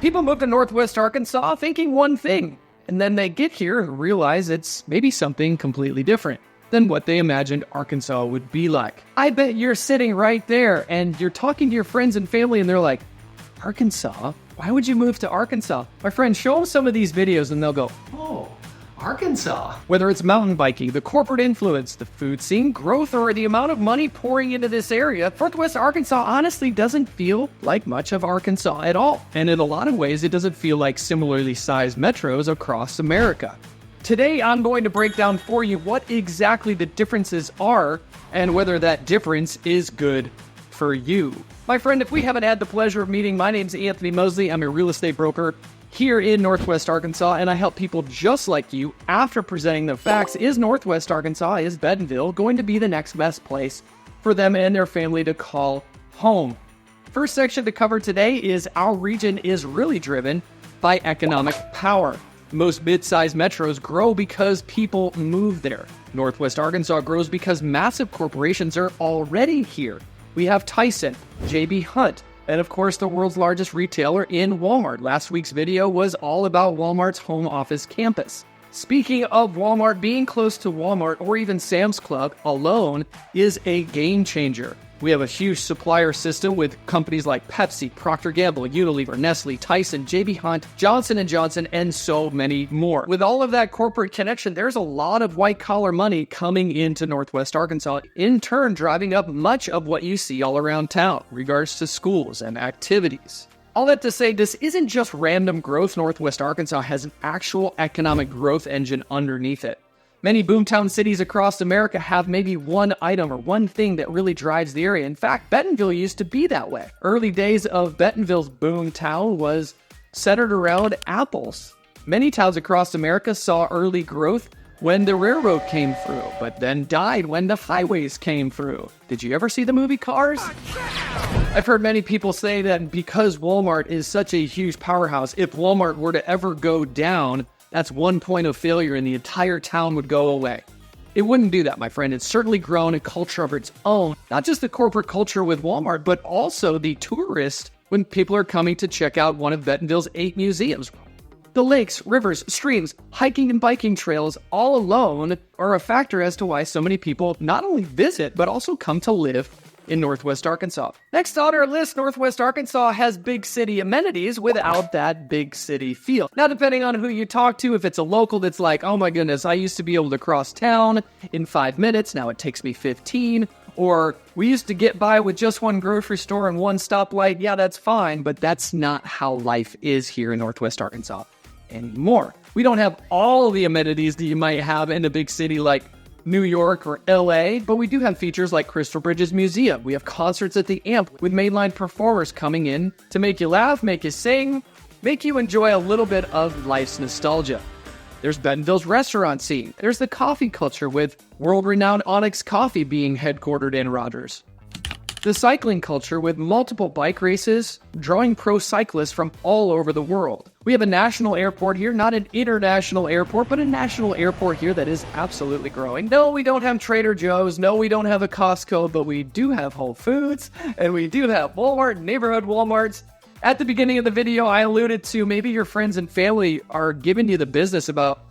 People move to Northwest Arkansas thinking one thing, and then they get here and realize it's maybe something completely different than what they imagined Arkansas would be like. I bet you're sitting right there and you're talking to your friends and family and they're like, Arkansas? Why would you move to Arkansas? My friend, show them some of these videos and they'll go, oh, Arkansas. Whether it's mountain biking, the corporate influence, the food scene, growth, or the amount of money pouring into this area, Northwest Arkansas honestly doesn't feel like much of Arkansas at all. And in a lot of ways, it doesn't feel like similarly sized metros across America. Today, I'm going to break down for you what exactly the differences are and whether that difference is good for you. My friend, if we haven't had the pleasure of meeting, my name's Anthony Mosley. I'm a real estate broker here in Northwest Arkansas, and I help people just like you after presenting the facts. Is Northwest Arkansas, is Bentonville going to be the next best place for them and their family to call home? First section to cover today is our region is really driven by economic power. Most mid-sized metros grow because people move there. Northwest Arkansas grows because massive corporations are already here. We have Tyson, J.B. Hunt, and of course the world's largest retailer in Walmart. Last week's video was all about Walmart's home office campus. Speaking of Walmart, being close to Walmart or even Sam's Club alone is a game changer. We have a huge supplier system with companies like Pepsi, Procter & Gamble, Unilever, Nestle, Tyson, J.B. Hunt, Johnson & Johnson, and so many more. With all of that corporate connection, there's a lot of white-collar money coming into Northwest Arkansas, in turn driving up much of what you see all around town in regards to schools and activities. All that to say, this isn't just random growth. Northwest Arkansas has an actual economic growth engine underneath it. Many boomtown cities across America have maybe one item or one thing that really drives the area. In fact, Bentonville used to be that way. Early days of Bentonville's boomtown was centered around apples. Many towns across America saw early growth when the railroad came through, but then died when the highways came through. Did you ever see the movie Cars? I've heard many people say that because Walmart is such a huge powerhouse, if Walmart were to ever go down, that's one point of failure and the entire town would go away. It wouldn't do that, my friend. It's certainly grown a culture of its own, not just the corporate culture with Walmart, but also the tourist when people are coming to check out one of Bentonville's 8 museums. The lakes, rivers, streams, hiking and biking trails all alone are a factor as to why so many people not only visit, but also come to live in Northwest Arkansas. Next on our list, Northwest Arkansas has big city amenities without that big city feel. Now, depending on who you talk to, if it's a local that's like, oh my goodness, I used to be able to cross town in 5 minutes, now it takes me 15, or we used to get by with just one grocery store and one stoplight, yeah, that's fine, but that's not how life is here in Northwest Arkansas anymore. We don't have all the amenities that you might have in a big city like New York or LA, but we do have features like Crystal Bridges Museum. We have concerts at the Amp with mainline performers coming in to make you laugh, make you sing, make you enjoy a little bit of life's nostalgia. There's Bentonville's restaurant scene. There's the coffee culture with world-renowned Onyx Coffee being headquartered in Rogers. The cycling culture with multiple bike races, drawing pro cyclists from all over the world. We have a national airport here, not an international airport, but a national airport here that is absolutely growing. No, we don't have Trader Joe's. No, we don't have a Costco, but we do have Whole Foods, and we do have Walmart, neighborhood Walmarts. At the beginning of the video, I alluded to maybe your friends and family are giving you the business about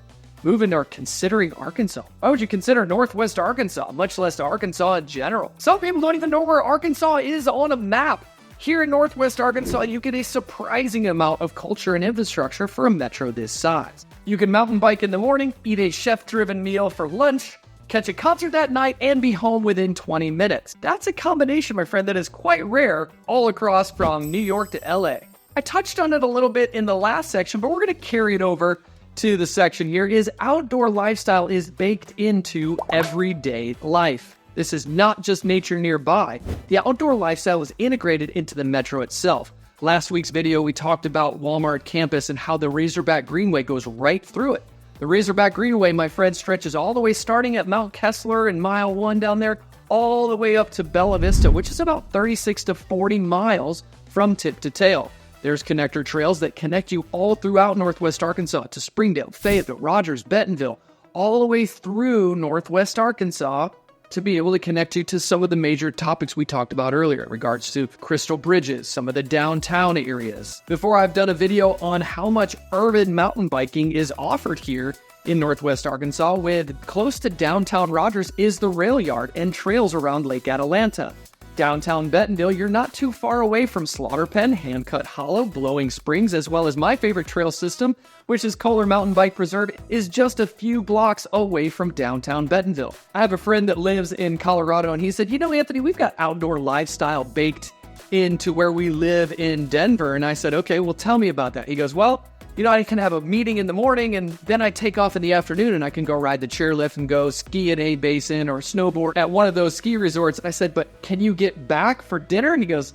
moving or considering Arkansas. Why would you consider Northwest Arkansas, much less Arkansas in general? Some people don't even know where Arkansas is on a map. Here in Northwest Arkansas, you get a surprising amount of culture and infrastructure for a metro this size. You can mountain bike in the morning, eat a chef-driven meal for lunch, catch a concert that night, and be home within 20 minutes. That's a combination, my friend, that is quite rare all across from New York to LA. I touched on it a little bit in the last section, but we're going to carry it over to the section here. Is outdoor lifestyle is baked into everyday life. This is not just nature nearby. The outdoor lifestyle is integrated into the metro itself. Last week's video, we talked about Walmart campus and how the Razorback Greenway goes right through it. The Razorback Greenway, my friend, stretches all the way starting at Mount Kessler and Mile 1 down there, all the way up to Bella Vista, which is about 36 to 40 miles from tip to tail. There's connector trails that connect you all throughout Northwest Arkansas to Springdale, Fayetteville, Rogers, Bentonville, all the way through Northwest Arkansas to be able to connect you to some of the major topics we talked about earlier in regards to Crystal Bridges, some of the downtown areas. Before, I've done a video on how much urban mountain biking is offered here in Northwest Arkansas, with close to downtown Rogers is the rail yard and trails around Lake Atalanta. Downtown Bentonville, you're not too far away from Slaughter Pen, Handcut Hollow, Blowing Springs, as well as my favorite trail system, which is Kohler Mountain Bike Preserve, is just a few blocks away from downtown Bentonville. I have a friend that lives in Colorado, and he said, you know, Anthony, we've got outdoor lifestyle baked into where we live in Denver. And I said, okay, well, tell me about that. He goes, well, you know, I can have a meeting in the morning and then I take off in the afternoon and I can go ride the chairlift and go ski at a basin or snowboard at one of those ski resorts. And I said, but can you get back for dinner? And he goes,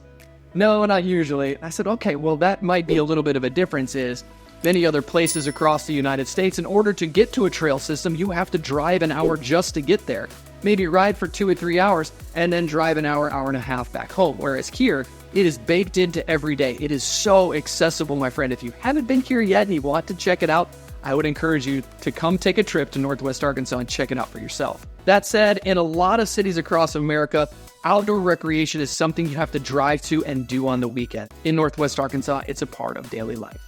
no, not usually. I said, okay, well, that might be a little bit of a difference. Is many other places across the United States, in order to get to a trail system, you have to drive an hour just to get there. Maybe ride for 2 or 3 hours and then drive an hour, hour and a half back home. Whereas here, it is baked into every day. It is so accessible, my friend. If you haven't been here yet and you want to check it out, I would encourage you to come take a trip to Northwest Arkansas and check it out for yourself. That said, in a lot of cities across America, outdoor recreation is something you have to drive to and do on the weekend. In Northwest Arkansas, it's a part of daily life.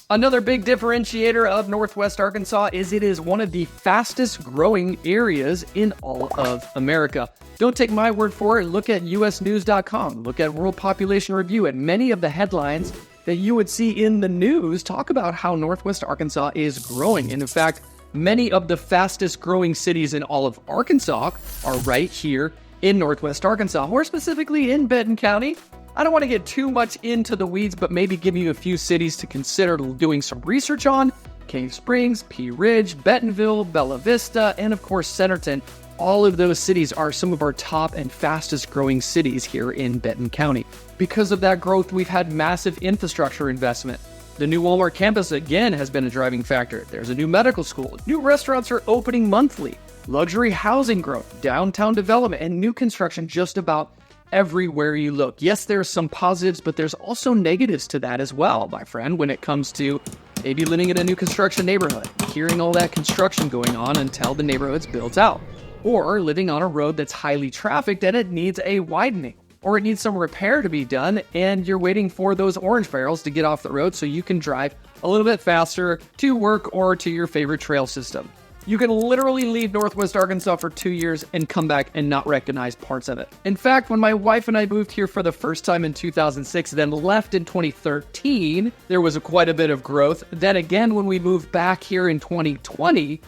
Another big differentiator of Northwest Arkansas is it is one of the fastest growing areas in all of America. Don't take my word for it. Look at usnews.com. Look at World Population Review, and many of the headlines that you would see in the news talk about how Northwest Arkansas is growing. And in fact, many of the fastest growing cities in all of Arkansas are right here in Northwest Arkansas, more specifically in Benton County. I don't want to get too much into the weeds, but maybe give you a few cities to consider doing some research on. Cave Springs, Pea Ridge, Bentonville, Bella Vista, and of course Centerton. All of those cities are some of our top and fastest growing cities here in Benton County. Because of that growth, we've had massive infrastructure investment. The new Walmart campus, again, has been a driving factor. There's a new medical school. New restaurants are opening monthly. Luxury housing growth, downtown development, and new construction just about everywhere you look. Yes, there's some positives, but there's also negatives to that as well, my friend, when it comes to maybe living in a new construction neighborhood, hearing all that construction going on until the neighborhood's built out, or living on a road that's highly trafficked and it needs a widening, or it needs some repair to be done and you're waiting for those orange barrels to get off the road so you can drive a little bit faster to work or to your favorite trail system. You can literally leave Northwest Arkansas for 2 years and come back and not recognize parts of it. In fact, when my wife and I moved here for the first time in 2006, then left in 2013, there was quite a bit of growth. Then again, when we moved back here in 2020,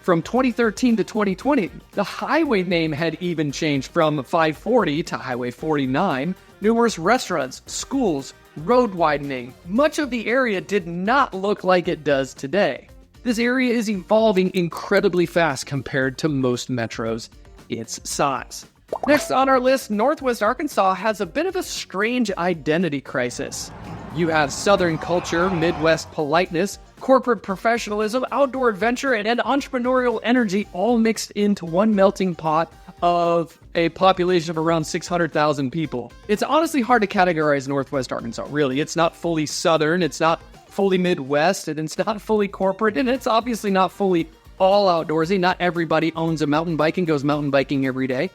from 2013 to 2020, the highway name had even changed from 540 to Highway 49. Numerous restaurants, schools, road widening. Much of the area did not look like it does today. This area is evolving incredibly fast compared to most metros its size. Next on our list, Northwest Arkansas has a bit of a strange identity crisis. You have Southern culture, Midwest politeness, corporate professionalism, outdoor adventure, and entrepreneurial energy all mixed into one melting pot of a population of around 600,000 people. It's honestly hard to categorize Northwest Arkansas, really. It's not fully Southern, it's not fully Midwest, and it's not fully corporate, and it's obviously not fully all outdoorsy. Not everybody owns a mountain bike and goes mountain biking every day.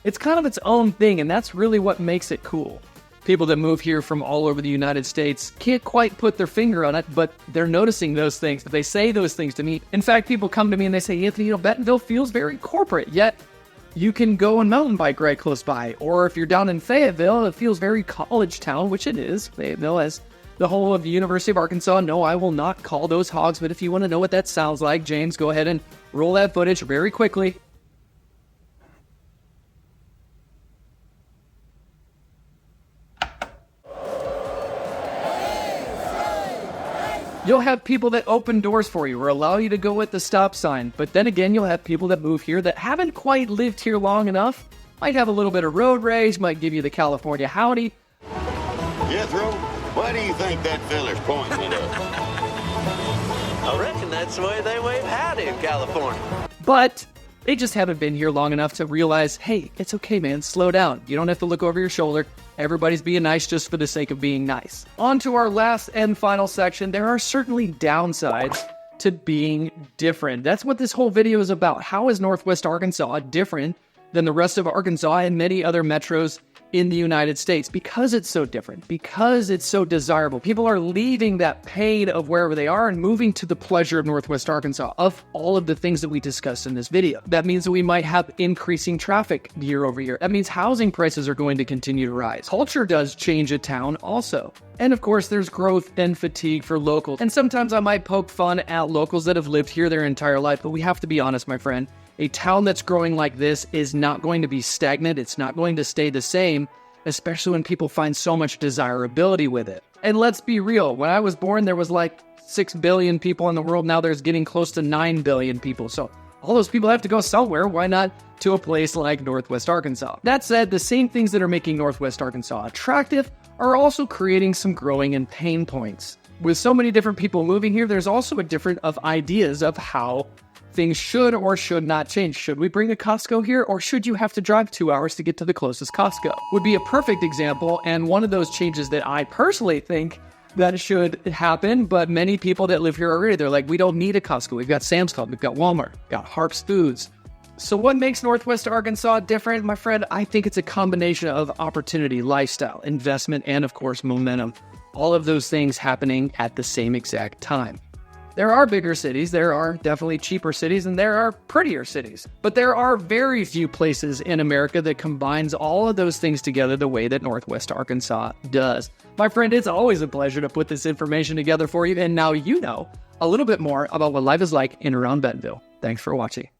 It's kind of its own thing, and that's really what makes it cool. People that move here from all over the United States can't quite put their finger on it, but they're noticing those things. They say those things to me. In fact, people come to me and they say, Anthony, Bentonville feels very corporate, yet you can go and mountain bike right close by. Or if you're down in Fayetteville, it feels very college town, which it is. Fayetteville has the whole of the University of Arkansas. No, I will not call those hogs, but if you want to know what that sounds like, James, go ahead and roll that footage very quickly. You'll have people that open doors for you or allow you to go at the stop sign. But then again, you'll have people that move here that haven't quite lived here long enough. Might have a little bit of road rage, might give you the California howdy. Jethro, why do you think that feller's pointing at us? I reckon that's the way they wave howdy in California. But they just haven't been here long enough to realize, hey, it's okay, man, slow down. You don't have to look over your shoulder. Everybody's being nice just for the sake of being nice. On to our last and final section. There are certainly downsides to being different. That's what this whole video is about. How is Northwest Arkansas different than the rest of Arkansas and many other metros in the United States because it's so different, because it's so desirable. People are leaving that pain of wherever they are and moving to the pleasure of Northwest Arkansas, of all of the things that we discussed in this video. That means that we might have increasing traffic year over year. That means housing prices are going to continue to rise. Culture does change a town also. And of course, there's growth and fatigue for locals. And sometimes I might poke fun at locals that have lived here their entire life, but we have to be honest, my friend. A town that's growing like this is not going to be stagnant. It's not going to stay the same, especially when people find so much desirability with it. And let's be real. When I was born, there was like 6 billion people in the world. Now there's getting close to 9 billion people. So all those people have to go somewhere. Why not to a place like Northwest Arkansas? That said, the same things that are making Northwest Arkansas attractive are also creating some growing and pain points. With so many different people moving here, there's also a different of ideas of how things should or should not change. Should we bring a Costco here, or should you have to drive 2 hours to get to the closest Costco? Would be a perfect example, and one of those changes that I personally think that should happen, but many people that live here already, they're like, we don't need a Costco. We've got Sam's Club, we've got Walmart, we've got Harps Foods. So what makes Northwest Arkansas different, my friend? I think it's a combination of opportunity, lifestyle, investment, and of course, momentum. All of those things happening at the same exact time. There are bigger cities, there are definitely cheaper cities, and there are prettier cities. But there are very few places in America that combines all of those things together the way that Northwest Arkansas does. My friend, it's always a pleasure to put this information together for you, and now you know a little bit more about what life is like in and around Bentonville. Thanks for watching.